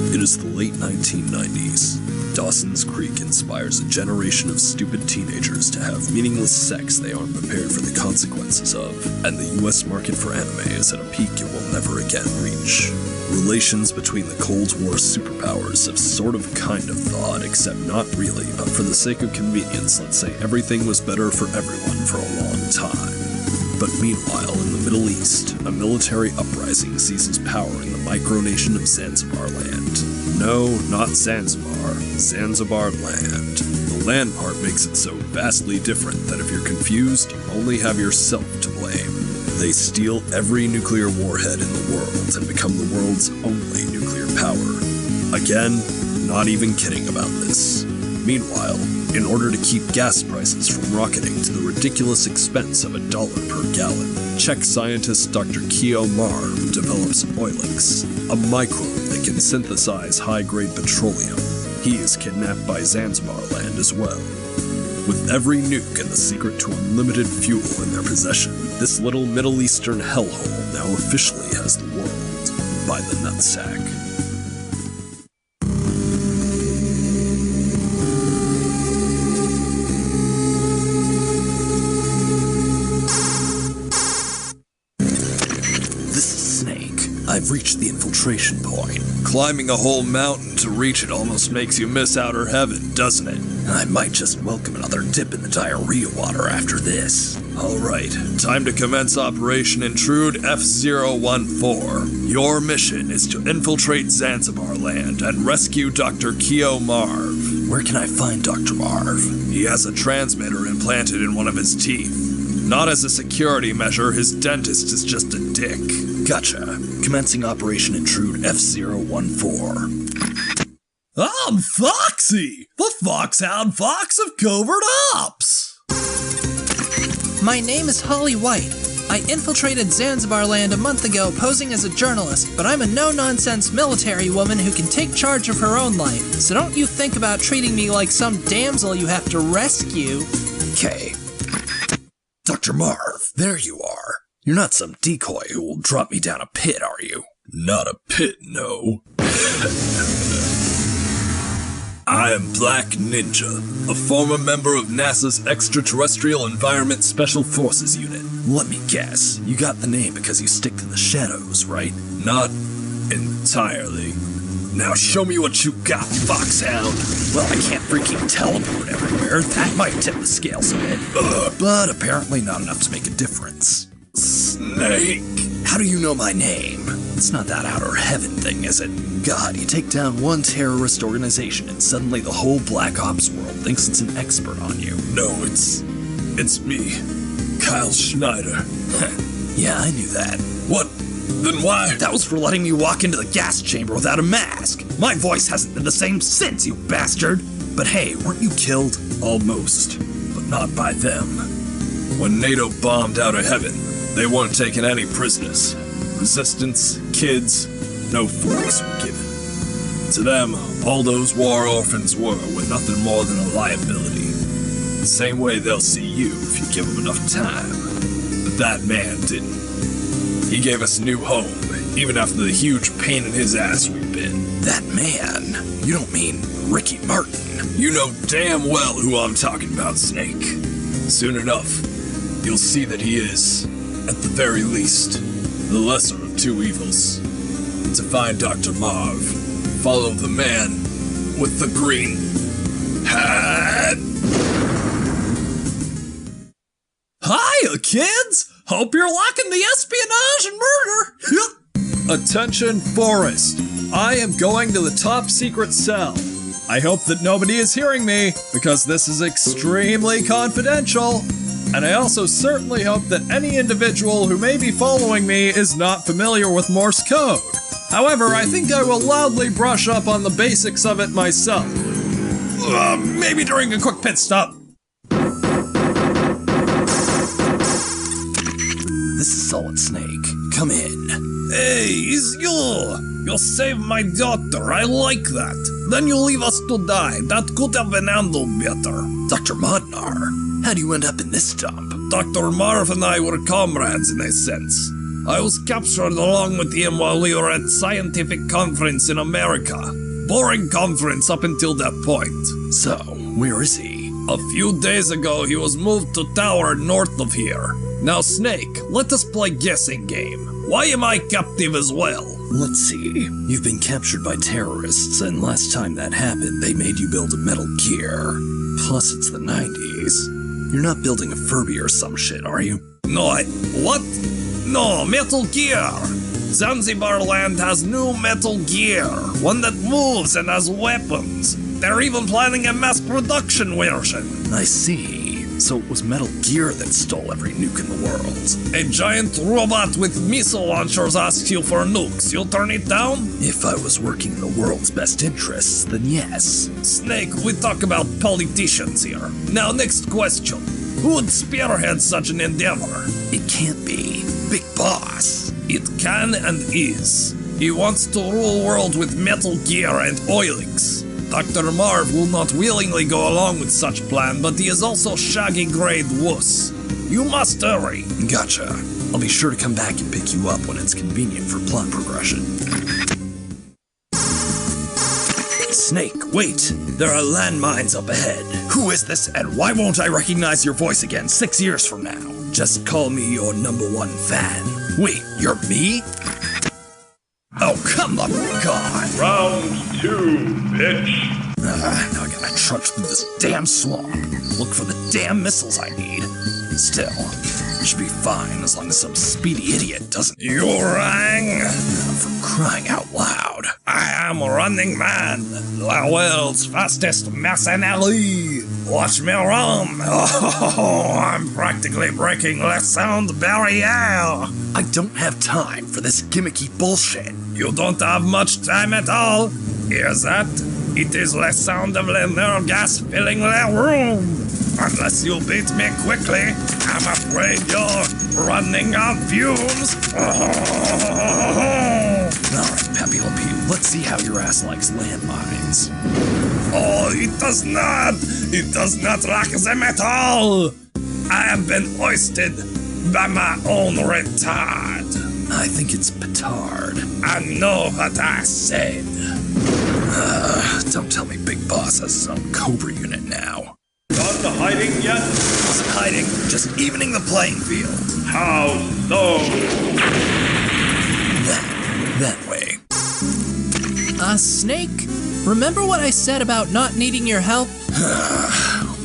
It is the late 1990s. Dawson's Creek inspires a generation of stupid teenagers to have meaningless sex they aren't prepared for the consequences of, and the US market for anime is at a peak it will never again reach. Relations between the Cold War superpowers have sort of kind of thawed, except not really, but for the sake of convenience, let's say everything was better for everyone for a long time. But meanwhile, in the Middle East, a military uprising seizes power in the micronation of Zanzibar land. No, not Zanzibar. Zanzibar land. The land part makes it so vastly different that if you're confused, you only have yourself to blame. They steal every nuclear warhead in the world and become the world's only nuclear power. Again, not even kidding about this. Meanwhile, in order to keep gas prices from rocketing to the ridiculous expense of $1 per gallon, Czech scientist Dr. Kio Marv develops Oilix, a microbe that can synthesize high-grade petroleum. He is kidnapped by Zanzibar land as well. With every nuke and the secret to unlimited fuel in their possession, this little Middle Eastern hellhole now officially has the world by the nutsack. I've reached the infiltration point. Climbing a whole mountain to reach it almost makes you miss outer heaven, doesn't it? I might just welcome another dip in the diarrhea water after this. Alright, time to commence Operation Intrude F-014. Your mission is to infiltrate Zanzibar land and rescue Dr. Kio Marv. Where can I find Dr. Marv? He has a transmitter implanted in one of his teeth. Not as a security measure, his dentist is just a dick. Gotcha. Commencing Operation Intrude F-014. I'm Foxy! The Foxhound Fox of Covert Ops! My name is Holly White. I infiltrated Zanzibar land a month ago posing as a journalist, but I'm a no-nonsense military woman who can take charge of her own life, so don't you think about treating me like some damsel you have to rescue. Okay. Dr. Marv, there you are. You're not some decoy who will drop me down a pit, are you? Not a pit, no. I am Black Ninja, a former member of NASA's Extraterrestrial Environment Special Forces Unit. Let me guess, you got the name because you stick to the shadows, right? Not entirely. Now show me what you got, Foxhound. Well, I can't freaking teleport everywhere. That might tip the scales a bit. But apparently not enough to make a difference. Snake. How do you know my name? It's not that outer heaven thing, is it? God, you take down one terrorist organization and suddenly the whole Black Ops world thinks it's an expert on you. No, it's me. Kyle Schneider. Yeah, I knew that. What? Then why? That was for letting me walk into the gas chamber without a mask. My voice hasn't been the same since, you bastard. But hey, weren't you killed? Almost, but not by them. When NATO bombed out of heaven, they weren't taking any prisoners. Resistance, kids, no forks were given. To them, all those war orphans were nothing more than a liability. The same way they'll see you if you give them enough time. But that man didn't. He gave us a new home, even after the huge pain in his ass we've been. That man? You don't mean Ricky Martin? You know damn well who I'm talking about, Snake. Soon enough, you'll see that he is, at the very least, the lesser of two evils. To find Dr. Marv, follow the man with the green hat. Hiya, kids! Hope you're liking the espionage and murder! Attention, Forrest. I am going to the top secret cell. I hope that nobody is hearing me, because this is extremely confidential. And I also certainly hope that any individual who may be following me is not familiar with Morse code. However, I think I will loudly brush up on the basics of it myself. Maybe during a quick pit stop. This is Solid Snake. Come in. Hey, it's you! You saved my daughter, I like that. Then you leave us to die, that could have been handled better. Dr. Modnar, how do you end up in this dump? Dr. Marv and I were comrades in a sense. I was captured along with him while we were at scientific conference in America. Boring conference up until that point. So, where is he? A few days ago, he was moved to tower north of here. Now, Snake, let us play guessing game. Why am I captive as well? Let's see. You've been captured by terrorists, and last time that happened, they made you build a Metal Gear. Plus, it's the 90s. You're not building a Furby or some shit, are you? No, what? No, Metal Gear! Zanzibar land has new Metal Gear, one that moves and has weapons. They're even planning a mass production version. I see. So it was Metal Gear that stole every nuke in the world. A giant robot with missile launchers asks you for nukes. You'll turn it down? If I was working in the world's best interests, then yes. Snake, we talk about politicians here. Now, next question. Who would spearhead such an endeavor? It can't be Big Boss. It can and is. He wants to rule world with Metal Gear and oilings. Dr. Marv will not willingly go along with such plan, but he is also shaggy grade wuss. You must hurry. Gotcha. I'll be sure to come back and pick you up when it's convenient for plot progression. Snake, wait! There are landmines up ahead. Who is this, and why won't I recognize your voice again 6 years from now? Just call me your #1 fan. Wait, you're me? Oh, come the god! Round 2, bitch. Now I gotta trudge through this damn swamp. Look for the damn missiles I need. Still, it should be fine as long as some speedy idiot doesn't. You rang? For crying out loud. I am Running Man, the world's fastest mercenary. Watch me run. Oh, I'm practically breaking the sound barrier. I don't have time for this gimmicky bullshit. You don't have much time at all. Hear that? It is the sound of the nerve gas filling the room. Unless you beat me quickly, I'm afraid you're running on fumes. Alright, Pepe Le Pew, let's see how your ass likes landmines. Oh, it does not! It does not like them at all! I have been hoisted by my own retard. I think it's petard. I know what I said. Don't tell me Big Boss has his own Cobra unit now. Done hiding yet? Wasn't hiding, just evening the playing field. How so? That way. Snake? Remember what I said about not needing your help?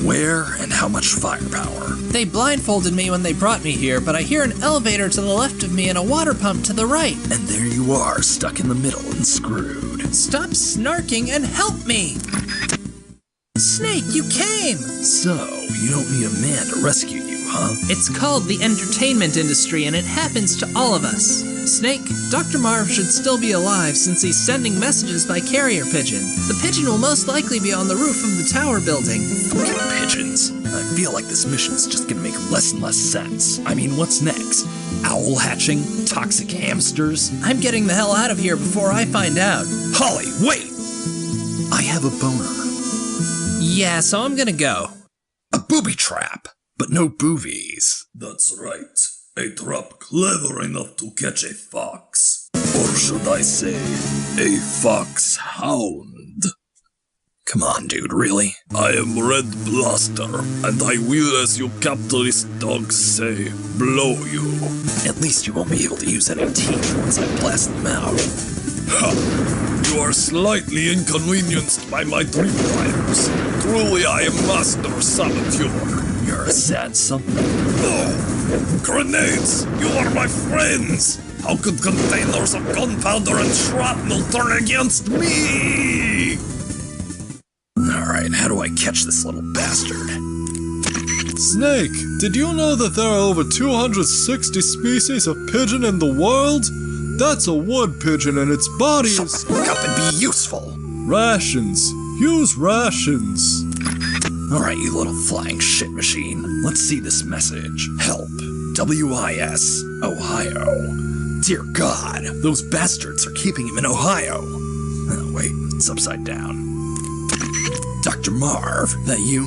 Where and how much firepower? They blindfolded me when they brought me here, but I hear an elevator to the left of me and a water pump to the right. And there you are, stuck in the middle and screwed. Stop snarking and help me! Snake, you came! So, you don't need a man to rescue you, huh? It's called the entertainment industry, and it happens to all of us. Snake, Dr. Marv should still be alive since he's sending messages by carrier pigeon. The pigeon will most likely be on the roof of the tower building. Fucking pigeons. I feel like this mission's just gonna make less and less sense. I mean, what's next? Owl hatching? Toxic hamsters? I'm getting the hell out of here before I find out. Holly, wait! I have a boner. Yeah, so I'm gonna go. A booby trap, but no boobies. That's right. A trap clever enough to catch a fox. Or should I say, a foxhound. Come on, dude, really? I am Red Blaster, and I will, as you capitalist dogs say, blow you. At least you won't be able to use any teeth once I blast them out. Ha! You are slightly inconvenienced by my tripwires. Truly, I am Master Saboteur. You're a sad something. Oh, grenades! You are my friends! How could containers of gunpowder and shrapnel turn against me? Alright, how do I catch this little bastard? Snake, did you know that there are over 260 species of pigeon in the world? That's a wood pigeon and its body is... Shut the fuck up and be useful! Rations. Use rations. Alright, you little flying shit machine. Let's see this message. Help. WIS. Ohio. Dear God, those bastards are keeping him in Ohio. Oh, wait, it's upside down. Dr. Marv, that you?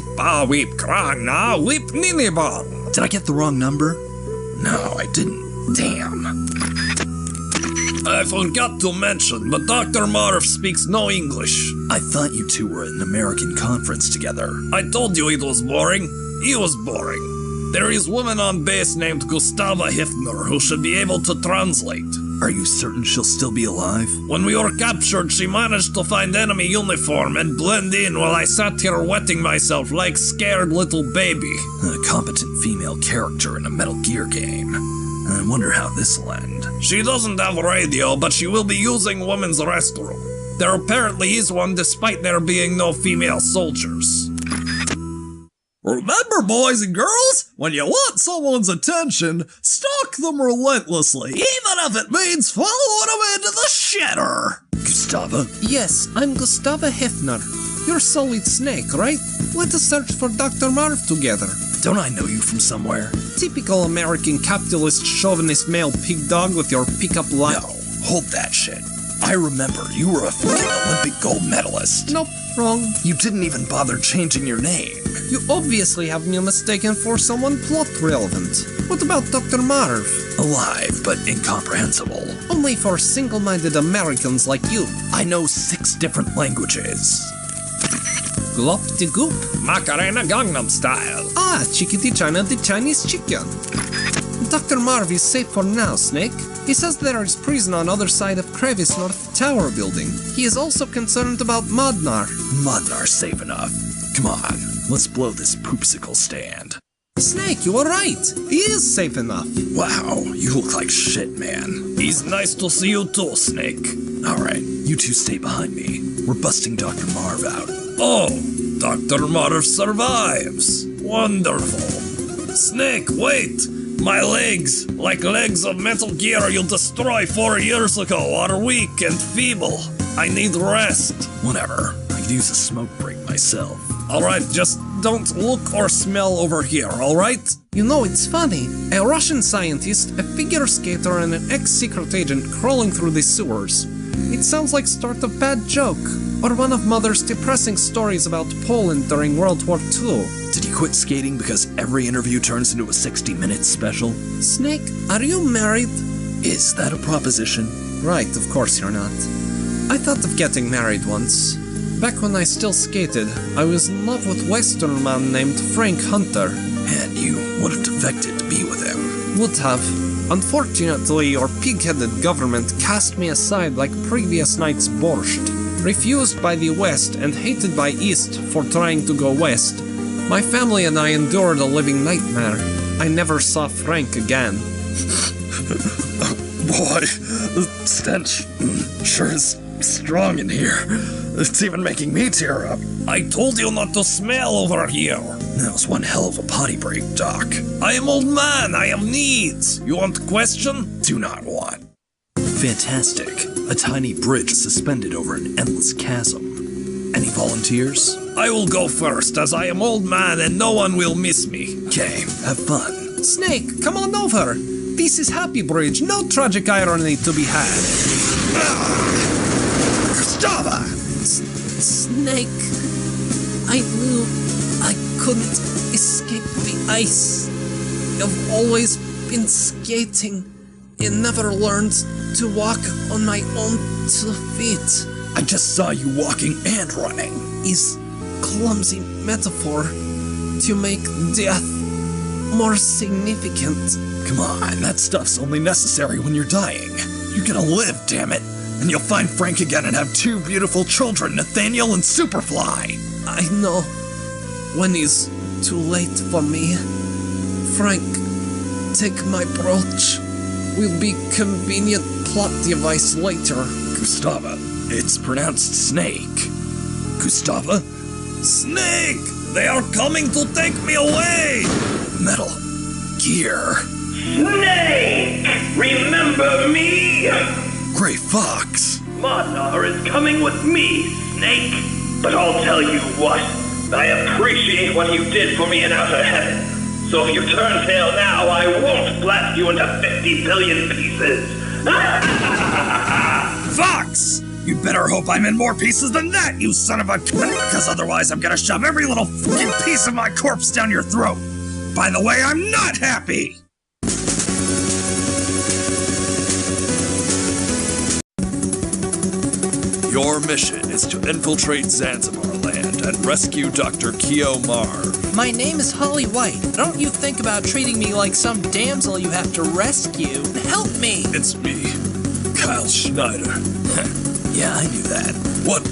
Weep Krana, weep Ninibal. Did I get the wrong number? No, I didn't. Damn. I forgot to mention, but Dr. Marv speaks no English. I thought you two were at an American conference together. I told you it was boring. He was boring. There is a woman on base named Gustava Hiffner who should be able to translate. Are you certain she'll still be alive? When we were captured, she managed to find enemy uniform and blend in while I sat here wetting myself like scared little baby. A competent female character in a Metal Gear game. I wonder how this'll end. She doesn't have a radio, but she will be using women's restroom. There apparently is one despite there being no female soldiers. Remember, boys and girls, when you want someone's attention, stalk them relentlessly, even if it means following them into the shitter. Gustava? Yes, I'm Gustava Hefner. You're Solid Snake, right? Let us search for Dr. Marv together. Don't I know you from somewhere? Typical American capitalist chauvinist male pig dog with your pickup line. No, hold that shit. I remember you were a freaking Olympic gold medalist. Nope, wrong. You didn't even bother changing your name. You obviously have me mistaken for someone plot relevant. What about Dr. Marv? Alive, but incomprehensible. Only for single-minded Americans like you. I know 6 different languages. Glop de goop. Macarena Gangnam Style. Ah, Chickadee China the Chinese chicken. Dr. Marv is safe for now, Snake. He says there is prison on other side of Crevice North Tower building. He is also concerned about Modnar. Modnar's safe enough. Come on, let's blow this poopsicle stand. Snake, you were right. He is safe enough. Wow, you look like shit, man. It's nice to see you too, Snake. Alright, you two stay behind me. We're busting Dr. Marv out. Oh, Dr. Marv survives. Wonderful. Snake, wait! My legs, like legs of Metal Gear you destroyed 4 years ago, are weak and feeble. I need rest. Whatever, I could use a smoke break myself. Alright, just don't look or smell over here, alright? You know, it's funny. A Russian scientist, a figure skater, and an ex-secret agent crawling through the sewers. It sounds like start a bad joke, or one of Mother's depressing stories about Poland during World War II. Did he quit skating because every interview turns into a 60-minute special? Snake, are you married? Is that a proposition? Right, of course you're not. I thought of getting married once. Back when I still skated, I was in love with a Western man named Frank Hunter. And you would have defected to be with him. Would have. Unfortunately, your pig-headed government cast me aside like previous night's borscht. Refused by the West and hated by East for trying to go West, my family and I endured a living nightmare. I never saw Frank again. Boy, the stench sure is strong in here. It's even making me tear up. I told you not to smell over here. That was one hell of a potty break, Doc. I am old man, I have needs. You want a question? Do not want. Fantastic. A tiny bridge suspended over an endless chasm. Any volunteers? I will go first, as I am old man and no one will miss me. Okay, have fun. Snake, come on over. This is Happy Bridge, no tragic irony to be had. Gustava! Snake, I knew I couldn't escape the ice. I've always been skating and never learned to walk on my own 2 feet. I just saw you walking and running. Is clumsy metaphor to make death more significant. Come on, that stuff's only necessary when you're dying. You're gonna live, damn it. And you'll find Frank again and have 2 beautiful children, Nathaniel and Superfly. I know when it's too late for me. Frank, take my brooch. Will be convenient plot device later. Gustava, it's pronounced Snake. Gustava? Snake! They are coming to take me away! Metal Gear. Snake! Remember me? Gray Fox. Modnar is coming with me, Snake. But I'll tell you what, I appreciate what you did for me in Outer Heaven. So if you turn tail now, I won't blast you into 50 billion pieces. Fox! You better hope I'm in more pieces than that, you son of a... Because otherwise I'm gonna shove every little fucking piece of my corpse down your throat. By the way, I'm not happy! Your mission is to infiltrate Zanzibar land and rescue Dr. Keo Marv. My name is Holly White. Don't you think about treating me like some damsel you have to rescue. Help me! It's me, Kyle Schneider. Yeah, I knew that. What?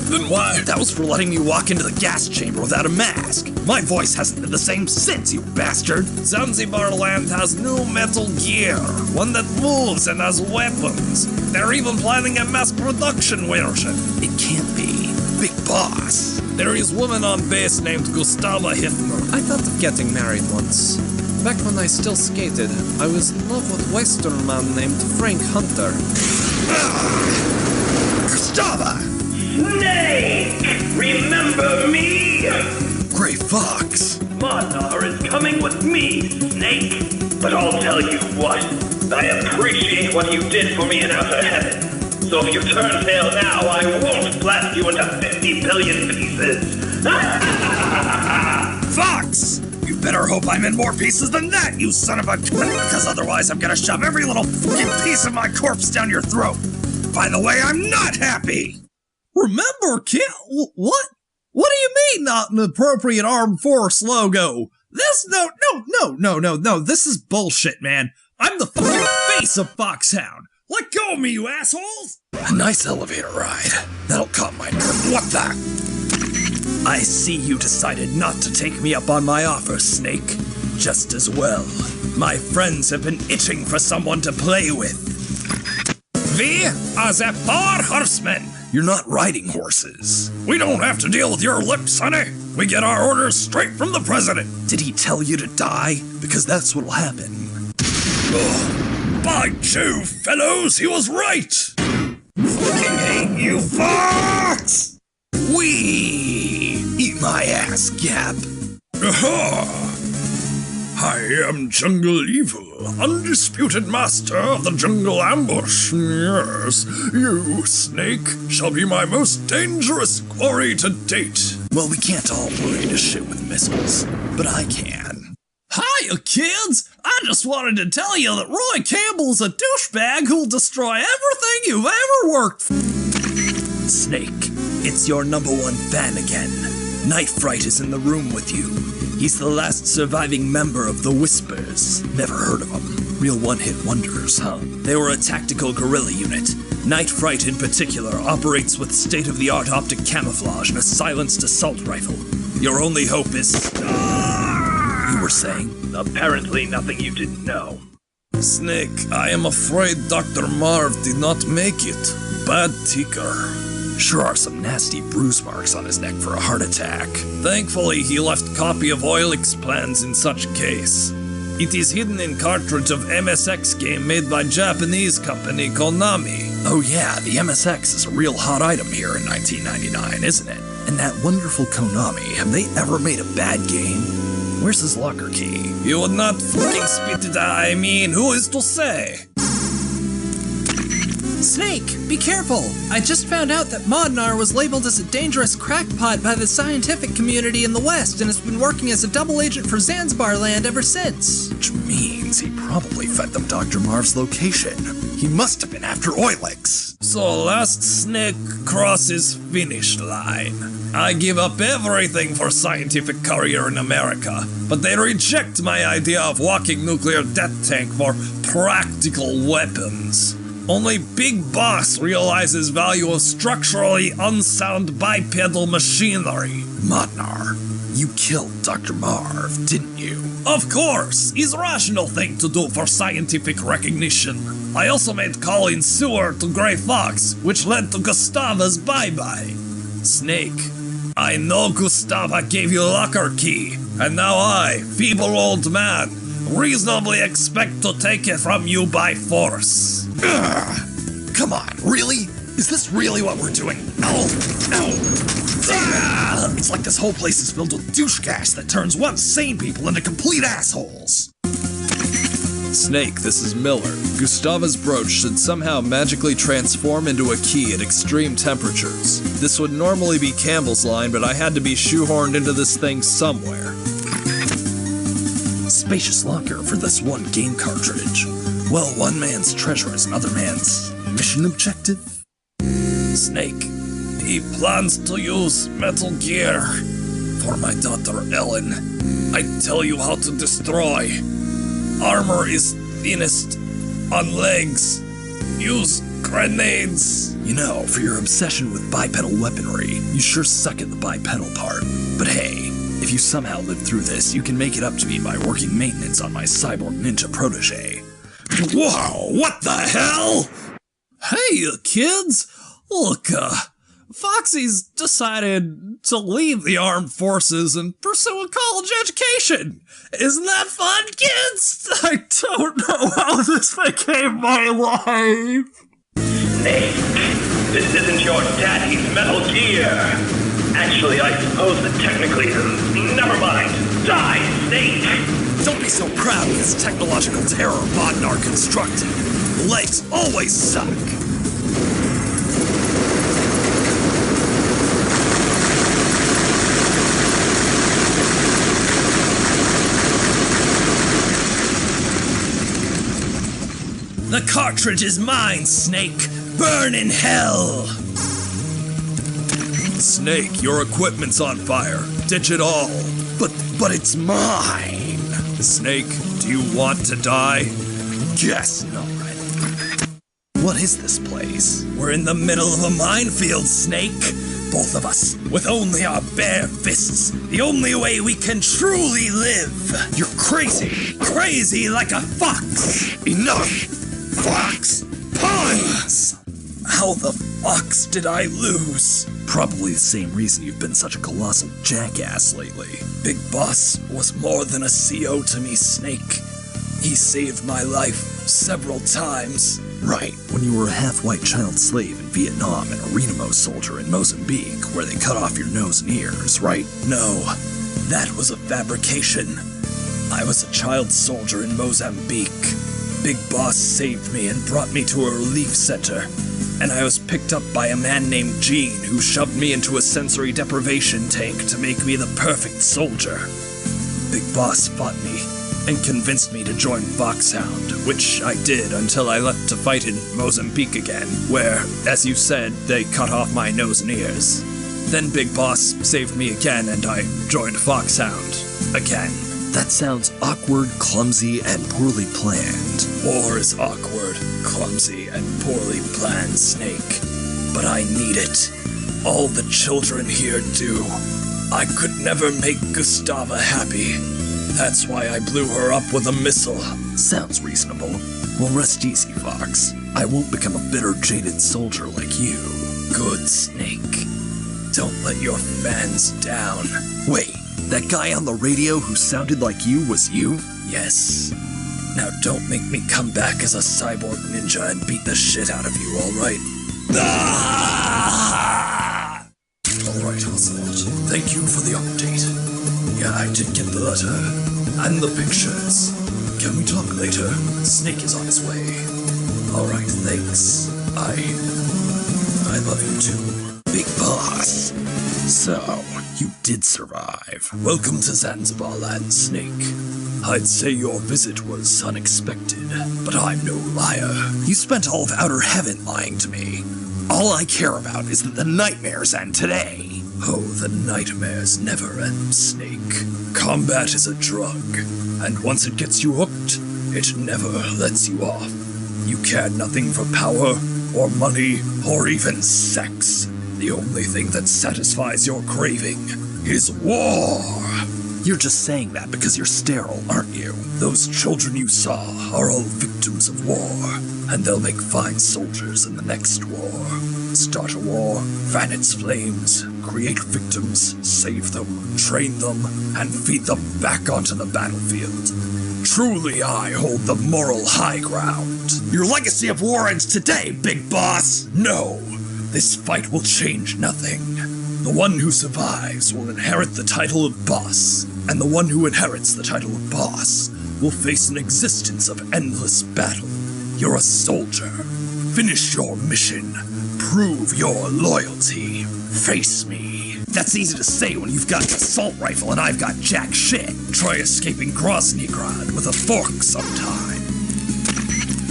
Then why? That was for letting me walk into the gas chamber without a mask. My voice hasn't been the same since, you bastard. Zanzibar land has new metal gear, one that moves and has weapons. They're even planning a mass production version. It can't be. Big boss. There is woman on base named Gustava Hiffner. I thought of getting married once. Back when I still skated, I was in love with a Western man named Frank Hunter. Gustava! Snake! Remember me? Gray Fox. Mondar is coming with me, Snake. But I'll tell you what, I appreciate what you did for me in outer heaven. So if you turn tail now, I won't blast you into 50 billion pieces. Fox! You better hope I'm in more pieces than that, you son of a... Because otherwise I'm gonna shove every little fucking piece of my corpse down your throat. By the way, I'm not happy! Remember, kid? What? What do you mean not an appropriate armed force logo? This, no, this is bullshit, man. I'm the fucking face of Foxhound. Let go of me, you assholes! A nice elevator ride. That'll calm my nerve. What the? I see you decided not to take me up on my offer, Snake. Just as well. My friends have been itching for someone to play with. We are the Four Horsemen. You're not riding horses. We don't have to deal with your lip, sonny. We get our orders straight from the president. Did he tell you to die? Because that's what'll happen. Oh, by Jove, fellows, he was right. Fucking hate you, Fox! Wee! Eat my ass, Gap. Aha! I am Jungle Evil, undisputed master of the jungle ambush. Yes, you, Snake, shall be my most dangerous quarry to date. Well, we can't all worry to shit with missiles, but I can. Hiya, kids! I just wanted to tell you that Roy Campbell's a douchebag who'll destroy everything you've ever worked for. Snake, it's your #1 fan again. Night Fright is in the room with you. He's the last surviving member of the Whispers. Never heard of them. Real one-hit wonders, huh? They were a tactical guerrilla unit. Night Fright in particular operates with state-of-the-art optic camouflage and a silenced assault rifle. Your only hope is... You were saying? Apparently nothing you didn't know. Snake, I am afraid Dr. Marv did not make it. Bad ticker. Sure are some nasty bruise marks on his neck for a heart attack. Thankfully, he left copy of Oilix plans in such case. It is hidden in cartridge of MSX game made by Japanese company Konami. Oh yeah, the MSX is a real hot item here in 1999, isn't it? And that wonderful Konami, have they ever made a bad game? Where's his locker key? You would not fucking spit it out, I mean, who is to say? Snake, be careful! I just found out that Modnar was labeled as a dangerous crackpot by the scientific community in the West and has been working as a double agent for Zanzibar land ever since. Which means he probably fed them Dr. Marv's location. He must have been after Oilix. So last Snake crosses finish line. I give up everything for scientific career in America, but they reject my idea of walking nuclear death tank for practical weapons. Only Big Boss realizes value of structurally unsound bipedal machinery. Modnar, you killed Dr. Marv, didn't you? Of course, it's a rational thing to do for scientific recognition. I also made Colin Sewer to Gray Fox, which led to Gustava's bye-bye. Snake, I know Gustava gave you locker key, and now I, feeble old man, reasonably expect to take it from you by force. Ugh. Come on, really? Is this really what we're doing? No! It's like this whole place is filled with douche gas that turns once sane people into complete assholes. Snake, this is Miller. Gustava's brooch should somehow magically transform into a key at extreme temperatures. This would normally be Campbell's line, but I had to be shoehorned into this thing somewhere. Spacious locker for this one game cartridge. Well, one man's treasure is another man's mission objective. Snake, He plans to use Metal Gear for my daughter Ellen. I tell you how to destroy. Armor is thinnest on legs. Use grenades. You know, for your obsession with bipedal weaponry, you sure suck at the bipedal part. But hey, if you somehow live through this, you can make it up to me by working maintenance on my cyborg ninja protege. Whoa, what the hell? Hey, kids! Look, Foxy's decided to leave the armed forces and pursue a college education. Isn't that fun, kids? I don't know how this became my life. Snake, this isn't your daddy's Metal Gear. Actually, I suppose that technically, never mind. Die, Snake! Don't be so proud of this technological terror Bodnar constructed. Legs always suck. The cartridge is mine, Snake. Burn in hell. Snake, your equipment's on fire. Ditch it all. But it's mine. Snake, do you want to die? Guess not. What is this place? We're in the middle of a minefield, Snake. Both of us, with only our bare fists. The only way we can truly live. You're crazy. Crazy like a fox. Enough. Fox. Puns. How the fox did I lose? Probably the same reason you've been such a colossal jackass lately. Big Boss was more than a CO to me, Snake. He saved my life several times. Right, when you were a half-white child slave in Vietnam and a Renamo soldier in Mozambique, where they cut off your nose and ears, right? No, that was a fabrication. I was a child soldier in Mozambique. Big Boss saved me and brought me to a relief center. And I was picked up by a man named Gene, who shoved me into a sensory deprivation tank to make me the perfect soldier. Big Boss fought me and convinced me to join Foxhound, which I did until I left to fight in Mozambique again, where, as you said, they cut off my nose and ears. Then Big Boss saved me again and I joined Foxhound again. That sounds awkward, clumsy, and poorly planned. War is awkward, clumsy, and poorly planned, Snake. But I need it. All the children here do. I could never make Gustava happy. That's why I blew her up with a missile. Sounds reasonable. Well, rest easy, Fox. I won't become a bitter, jaded soldier like you. Good, Snake. Don't let your fans down. Wait, that guy on the radio who sounded like you was you? Yes. Now don't make me come back as a cyborg ninja and beat the shit out of you, alright? Ah! Alright, Ocelot. Thank you for the update. Yeah, I did get the letter. And the pictures. Can we talk later? Snake is on his way. Alright, thanks. I love you too, Big Boss. So, you did survive. Welcome to Zanzibar Land, Snake. I'd say your visit was unexpected, but I'm no liar. You spent all of Outer Heaven lying to me. All I care about is that the nightmares end today. Oh, the nightmares never end, Snake. Combat is a drug, and once it gets you hooked, it never lets you off. You care nothing for power, or money, or even sex. The only thing that satisfies your craving is war. You're just saying that because you're sterile, aren't you? Those children you saw are all victims of war, and they'll make fine soldiers in the next war. Start a war, fan its flames, create victims, save them, train them, and feed them back onto the battlefield. Truly, I hold the moral high ground. Your legacy of war ends today, Big Boss! No, this fight will change nothing. The one who survives will inherit the title of boss, and the one who inherits the title of boss will face an existence of endless battle. You're a soldier. Finish your mission. Prove your loyalty. Face me. That's easy to say when you've got an assault rifle and I've got jack shit. Try escaping Groznygrad with a fork sometime.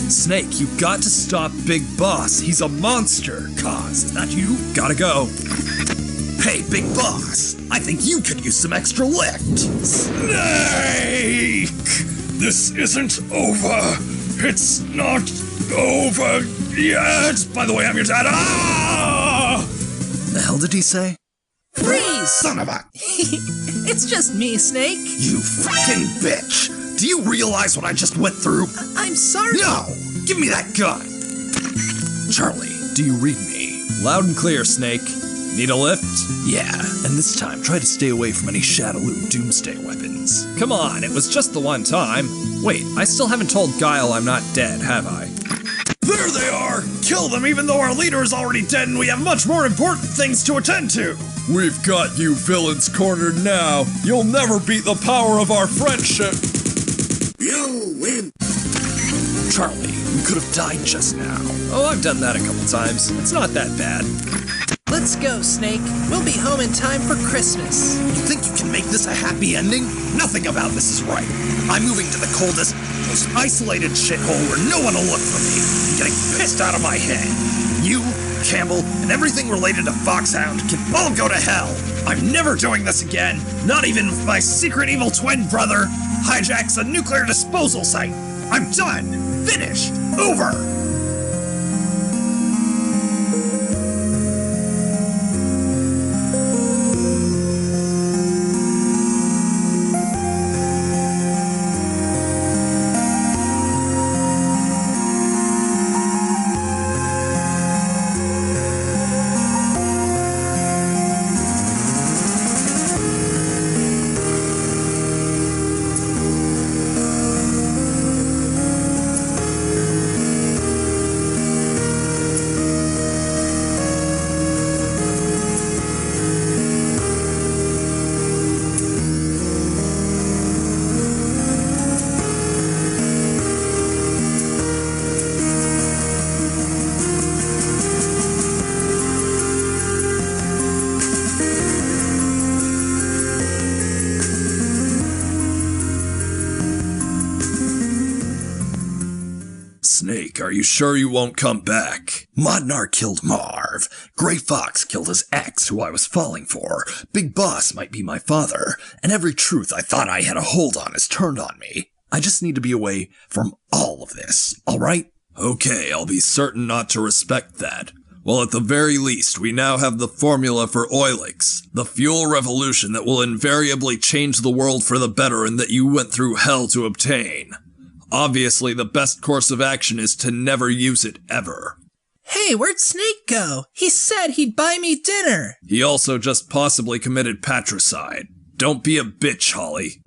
Snake, you got to stop Big Boss. He's a monster. Kaz, is that you? Gotta go. Hey, Big Boss, I think you could use some extra lift. Snake! This isn't over. It's not over yet. By the way, I'm your dad. Ah! The hell did he say? Freeze! Son of a... It's just me, Snake. You fucking bitch! Do you realize what I just went through? I'm sorry. No! Give me that gun! Charlie, do you read me? Loud and clear, Snake. Need a lift? Yeah, and this time try to stay away from any Shadaloo Doomsday weapons. Come on, it was just the one time. Wait, I still haven't told Guile I'm not dead, have I? There they are! Kill them even though our leader is already dead and we have much more important things to attend to! We've got you villains cornered now. You'll never beat the power of our friendship. You win! Charlie, we could have died just now. Oh, I've done that a couple times. It's not that bad. Let's go, Snake. We'll be home in time for Christmas. You think you can make this a happy ending? Nothing about this is right. I'm moving to the coldest, most isolated shithole where no one will look for me. I'm getting pissed out of my head. You, Campbell, and everything related to Foxhound can all go to hell. I'm never doing this again. Not even if my secret evil twin brother hijacks a nuclear disposal site. I'm done. Finished. Over. Snake, are you sure you won't come back? Modnar killed Marv. Gray Fox killed his ex, who I was falling for. Big Boss might be my father. And every truth I thought I had a hold on is turned on me. I just need to be away from all of this, alright? Okay, I'll be certain not to respect that. Well, at the very least, we now have the formula for Oilix, the fuel revolution that will invariably change the world for the better and that you went through hell to obtain. Obviously, the best course of action is to never use it ever. Hey, where'd Snake go? He said he'd buy me dinner. He also just possibly committed patricide. Don't be a bitch, Holly.